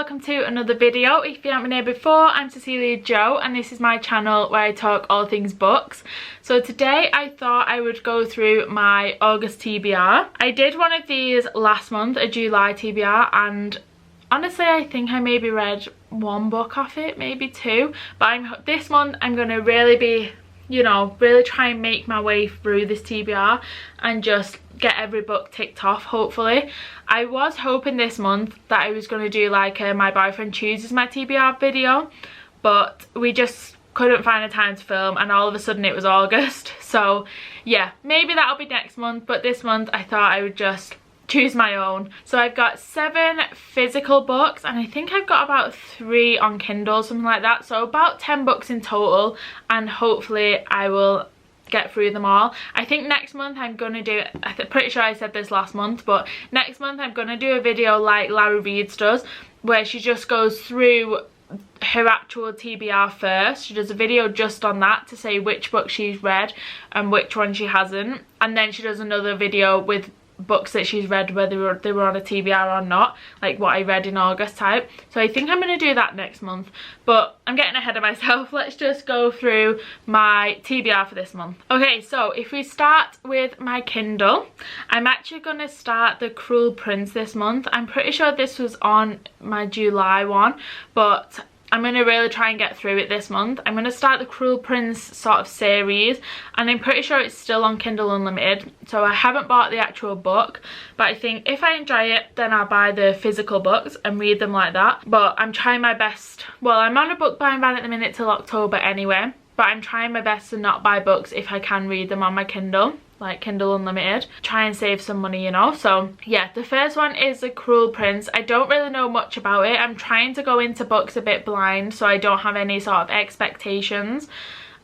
welcome to another video. If you haven't been here before, I'm Cecilia Jo and this is my channel where I talk all things books. So today I thought I would go through my August TBR. I did one of these last month, a July TBR, and honestly I think I maybe read one book off it, maybe two, but this month I'm going to really be, you know, really try and make my way through this TBR and just get every book ticked off, hopefully. I was hoping this month that I was going to do like a My Boyfriend Chooses My TBR video, but we just couldn't find a time to film and all of a sudden it was August. So yeah, maybe that'll be next month, but this month I thought I would just choose my own. So I've got 7 physical books and I think I've got about 3 on Kindle, something like that, so about 10 books in total, and hopefully I will get through them all. I think next month I'm gonna do, I'm pretty sure I said this last month, but next month I'm gonna do a video like Larry Reed's does, where she just goes through her actual TBR first. She does a video just on that to say which book she's read and which one she hasn't, and then she does another video with books that she's read whether they were on a TBR or not, like what I read in August type. So I think I'm going to do that next month, but I'm getting ahead of myself. Let's just go through my TBR for this month. Okay, so if we start with my Kindle, I'm actually going to start The Cruel Prince this month. I'm pretty sure this was on my July one, but I'm going to really try and get through it this month. I'm going to start the Cruel Prince sort of series, and I'm pretty sure it's still on Kindle Unlimited, so I haven't bought the actual book, but I think if I enjoy it then I'll buy the physical books and read them like that. But I'm trying my best. Well, I'm on a book buying ban at the minute till October anyway, but I'm trying my best to not buy books if I can read them on my Kindle, like Kindle Unlimited. Try and save some money, you know. So yeah, the first one is The Cruel Prince. I don't really know much about it. I'm trying to go into books a bit blind so I don't have any sort of expectations,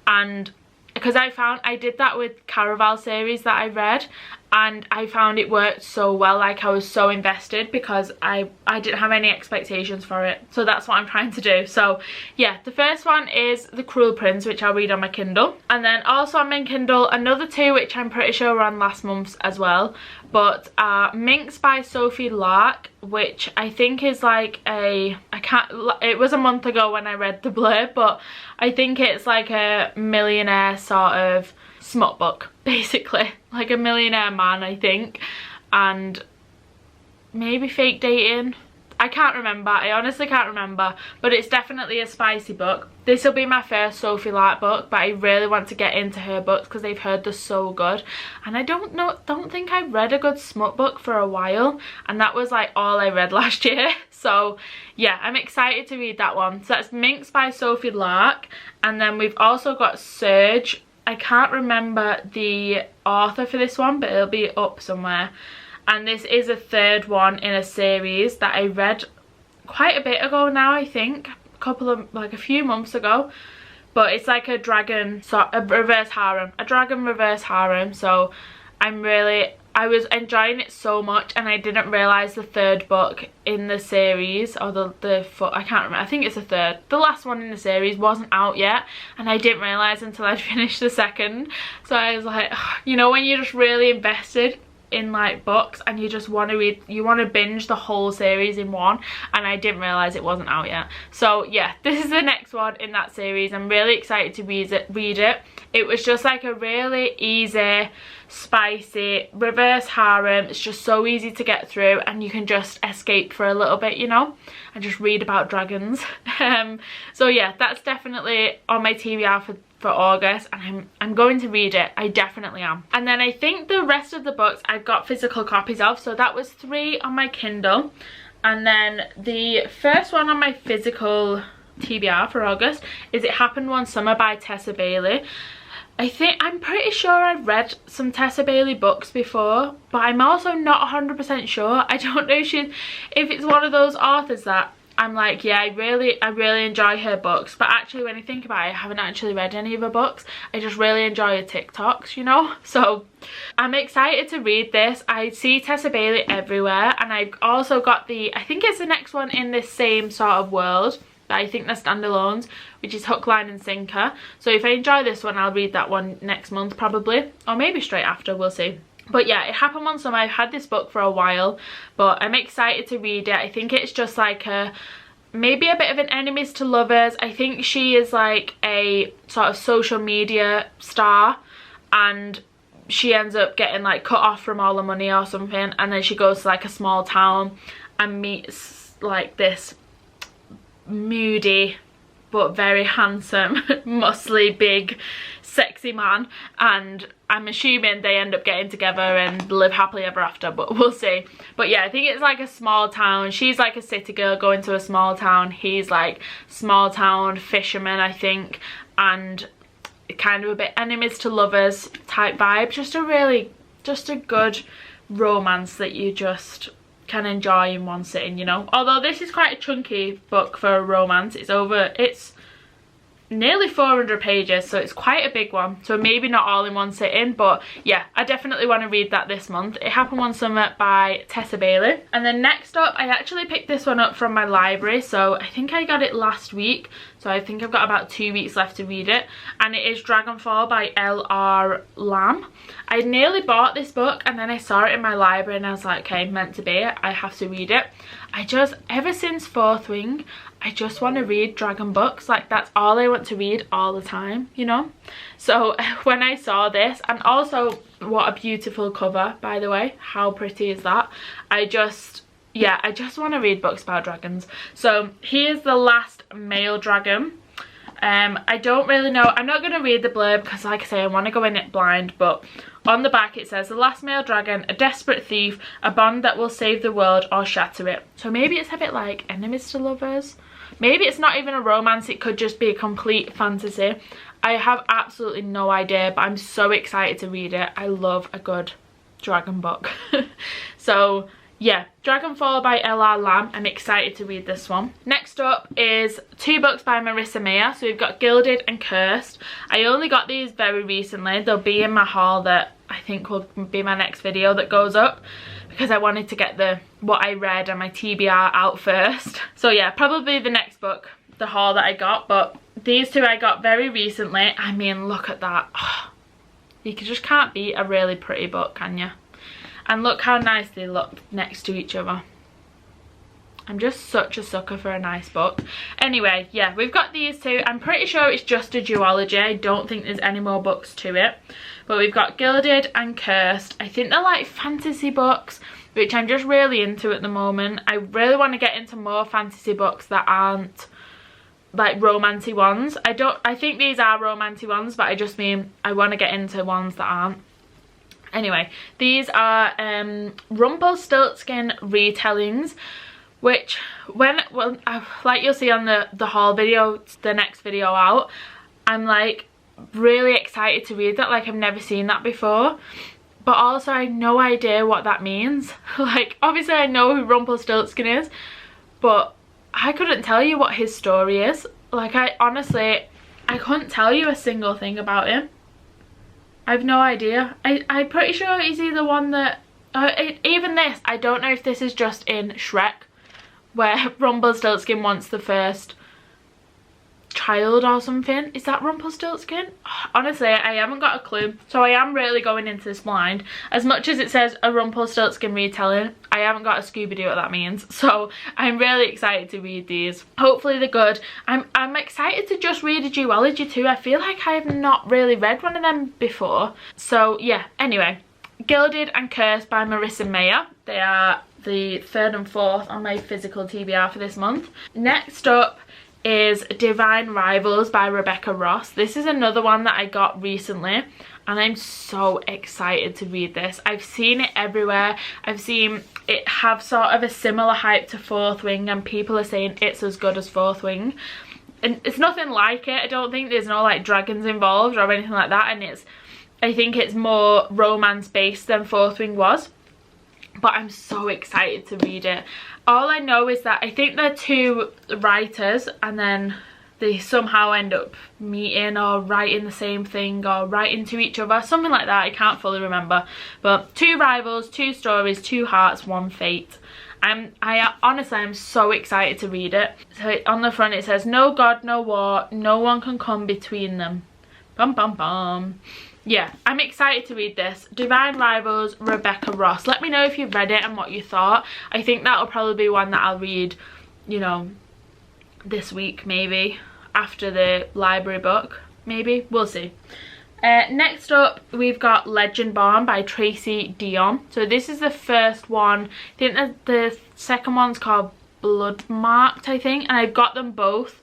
and because I did that with Caraval series that I read and I found it worked so well. Like, I was so invested because I didn't have any expectations for it. So that's what I'm trying to do. So yeah, the first one is The Cruel Prince, which I'll read on my Kindle, and then also on my Kindle another 2 which I'm pretty sure were on last month's as well, but Minx by Sophie Lark, which I think is like it was a month ago when I read the blurb, but I think it's like a millionaire sort of smut book, basically, like a millionaire man, I think, and maybe fake dating. I can't remember, I honestly can't remember, but it's definitely a spicy book. This will be my first Sophie Lark book, but I really want to get into her books because they've heard they're so good, and I don't think I read a good smut book for a while, and that was like all I read last year. So yeah, I'm excited to read that one. So that's Minx by Sophie Lark, and then we've also got Surge. I can't remember the author for this one, but it'll be up somewhere. And this is a 3rd one in a series that I read quite a bit ago now, I think. A few months ago. But it's like a dragon, a reverse harem. A dragon reverse harem. So I was enjoying it so much, and I didn't realise the 3rd book in the series, or I can't remember, I think it's the 3rd. The last one in the series wasn't out yet, and I didn't realise until I'd finished the 2nd. So I was like, you know, when you're just really invested in like books and you just want to read, you want to binge the whole series in one, and I didn't realise it wasn't out yet. So yeah, this is the next one in that series. I'm really excited to read it. It was just like a really easy, spicy reverse harem. It's just so easy to get through, and you can just escape for a little bit, you know, and just read about dragons. So yeah, that's definitely on my TBR for August, and I'm going to read it. I definitely am. And then I think the rest of the books I've got physical copies of, so that was 3 on my Kindle. And then the first one on my physical TBR for August is It Happened One Summer by Tessa Bailey. I'm pretty sure I've read some Tessa Bailey books before, but I'm also not 100% sure. I don't know if it's one of those authors that I'm like, yeah, I really enjoy her books, but actually when I think about it, I haven't actually read any of her books. I just really enjoy her TikToks, you know. So I'm excited to read this. I see Tessa Bailey everywhere, and I've also got I think it's the next one in this same sort of world, but I think they're standalones, which is Hook, Line and Sinker. So if I enjoy this one, I'll read that one next month probably, or maybe straight after, we'll see. But yeah, It Happened One Summer. I've had this book for a while, but I'm excited to read it. I think it's just like a maybe a bit of an enemies to lovers. I think she is like a sort of social media star, and she ends up getting like cut off from all the money or something, and then she goes to like a small town and meets like this moody but very handsome, muscly, big, sexy man, and I'm assuming they end up getting together and live happily ever after, but we'll see. But yeah, I think it's like a small town. She's like a city girl going to a small town. He's like small town fisherman, I think, and kind of a bit enemies to lovers type vibe. Just a good romance that you just can enjoy in one sitting, you know. Although this is quite a chunky book for a romance. It's nearly 400 pages, so it's quite a big one, so maybe not all in one sitting, but yeah, I definitely want to read that this month. It Happened One Summer by Tessa Bailey. And then next up, I actually picked this one up from my library, so I think I got it last week, so I think I've got about 2 weeks left to read it, and it is Dragonfall by L.R. Lamb. I nearly bought this book and then I saw it in my library and I was like, okay, meant to be, I have to read it. Ever since Fourth Wing, I just want to read dragon books. Like, that's all I want to read all the time, you know. So when I saw this, and also what a beautiful cover, by the way, how pretty is that? I just want to read books about dragons. So here's the last male dragon. I don't really know, I'm not going to read the blurb because like I say, I want to go in it blind, but on the back it says, the last male dragon, a desperate thief, a bond that will save the world or shatter it. So maybe it's a bit like enemies to lovers. Maybe it's not even a romance, it could just be a complete fantasy. I have absolutely no idea, but I'm so excited to read it. I love a good dragon book. So yeah, Dragonfall by L.R. Lamb. I'm excited to read this one. Next up is 2 books by Marissa Meyer. So we've got Gilded and Cursed. I only got these very recently. They'll be in my haul that I think will be my next video that goes up, because I wanted to get what I read and my TBR out first. So yeah, probably the next book, the haul that I got, but these 2 I got very recently. I mean, look at that. Oh, you just can't beat a really pretty book, can you? And look how nice they look next to each other. I'm just such a sucker for a nice book. Anyway, yeah, we've got these 2. I'm pretty sure it's just a duology. I don't think there's any more books to it. But we've got Gilded and Cursed. I think they're like fantasy books, which I'm just really into at the moment. I really want to get into more fantasy books that aren't like romantic ones. I think these are romantic ones, but I just mean I want to get into ones that aren't. Anyway, these are Rumpelstiltskin retellings, which like you'll see on the haul video, the next video out, I'm like really excited to read that. Like, I've never seen that before, but also I have no idea what that means. Like, obviously I know who Rumpelstiltskin is, but I couldn't tell you what his story is. Like, I couldn't tell you a single thing about him. I have no idea. I'm pretty sure he's either one that... even this, I don't know if this is just in Shrek, where Rumpelstiltskin wants the first child or something. Is that Rumpelstiltskin? Honestly, I haven't got a clue. So I am really going into this blind. As much as it says a Rumpelstiltskin retelling, I haven't got a Scooby-Doo what that means. So I'm really excited to read these. Hopefully they're good. I'm excited to just read a duology too. I feel like I have not really read one of them before. So yeah, anyway. Gilded and Cursed by Marissa Meyer. They are the 3rd and 4th on my physical TBR for this month. Next up is Divine Rivals by Rebecca Ross. This is another one that I got recently and I'm so excited to read this. I've seen it everywhere. I've seen it have sort of a similar hype to Fourth Wing and people are saying it's as good as Fourth Wing. And it's nothing like it. I don't think there's no like dragons involved or anything like that, and I think it's more romance based than Fourth Wing was. But I'm so excited to read it. All I know is that I think they're 2 writers and then they somehow end up meeting or writing the same thing or writing to each other. Something like that, I can't fully remember. But 2 rivals, 2 stories, 2 hearts, 1 fate. Honestly, I'm so excited to read it. So on the front it says, no god, no war, no one can come between them. Bum bum bum. Yeah, I'm excited to read this. Divine Rivals, Rebecca Ross. Let me know if you've read it and what you thought. I think that'll probably be one that I'll read, you know, this week, maybe after the library book, maybe, we'll see. Next up, we've got Legend Born by Tracy Dion. So this is the first one. I think that the second one's called Blood Marked, I think, and I've got them both,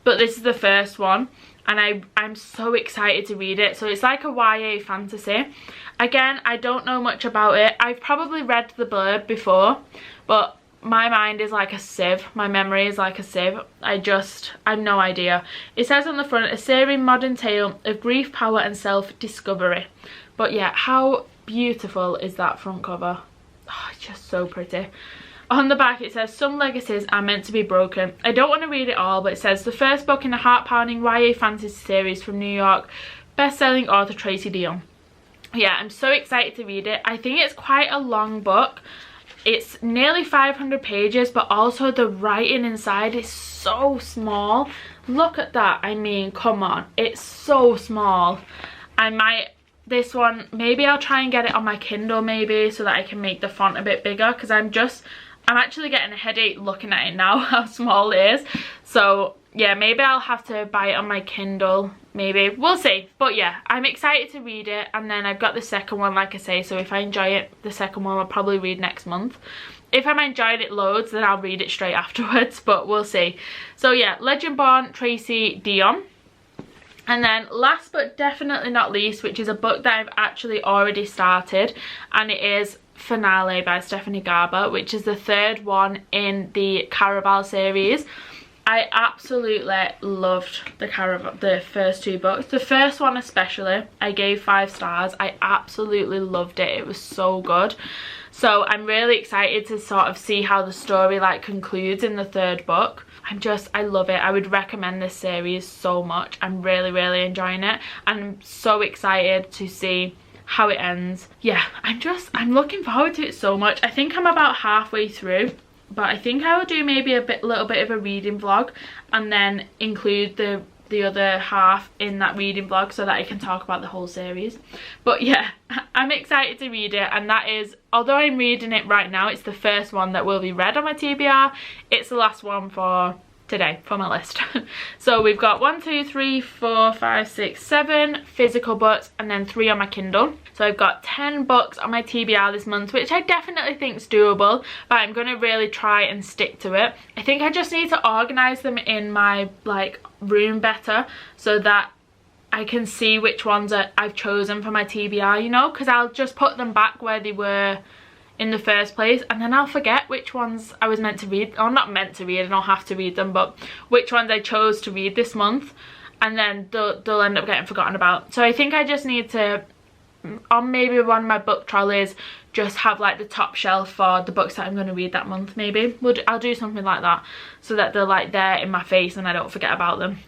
but this is the first one, and I'm so excited to read it. So it's like a YA fantasy. Again, I don't know much about it. I've probably read the blurb before, but my mind is like a sieve. My memory is like a sieve. I have no idea. It says on the front, a searing modern tale of grief, power and self-discovery. But yeah, how beautiful is that front cover? Oh, it's just so pretty. On the back it says, some legacies are meant to be broken. I don't want to read it all, but it says, the first book in a heart-pounding YA fantasy series from New York best-selling author Tracy Dion. Yeah, I'm so excited to read it. I think it's quite a long book. It's nearly 500 pages, but also the writing inside is so small. Look at that. I mean, come on. It's so small. This one, maybe I'll try and get it on my Kindle maybe, so that I can make the font a bit bigger, because I'm actually getting a headache looking at it now, how small it is. So yeah, maybe I'll have to buy it on my Kindle, maybe, we'll see. But yeah, I'm excited to read it, and then I've got the second one, like I say, so if I enjoy it, the second one I'll probably read next month. If I'm enjoying it loads, then I'll read it straight afterwards, but we'll see. So yeah, Legend Born, Tracy Dion. And then last but definitely not least, which is a book that I've actually already started, and it is Finale by Stephanie Garber, which is the third one in the Caraval series. I absolutely loved the first two books. The first one especially, I gave 5 stars. I absolutely loved it. It was so good. So I'm really excited to sort of see how the story like concludes in the third book. I love it. I would recommend this series so much. I'm really enjoying it, and I'm so excited to see how it ends. Yeah, I'm looking forward to it so much. I think I'm about halfway through, but I think I will do maybe little bit of a reading vlog, and then include the other half in that reading vlog, so that I can talk about the whole series. But yeah, I'm excited to read it, and that is, although I'm reading it right now, it's the first one that will be read on my TBR. It's the last one for today for my list. So we've got 1, 2, 3, 4, 5, 6, 7 physical books, and then 3 on my Kindle. So I've got 10 books on my TBR this month, which I definitely think is doable, but I'm going to really try and stick to it. I think I just need to organise them in my like room better, so that I can see which ones I've chosen for my TBR, you know, because I'll just put them back where they were in the first place, and then I'll forget which ones I was meant to read, or not meant to read, I don't have to read them, but which ones I chose to read this month, and then they'll end up getting forgotten about. So I think I just need to, on maybe one of my book trolleys, just have like the top shelf for the books that I'm going to read that month. Maybe I'll do something like that, so that they're like there in my face and I don't forget about them.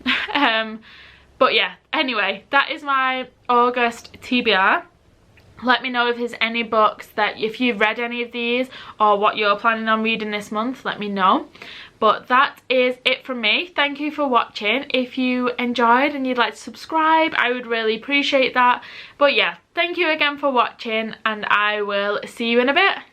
But yeah, anyway, that is my August TBR. Let me know if there's any books that, if you've read any of these, or what you're planning on reading this month, let me know. But that is it from me. Thank you for watching. If you enjoyed and you'd like to subscribe, I would really appreciate that. But yeah, thank you again for watching, and I will see you in a bit.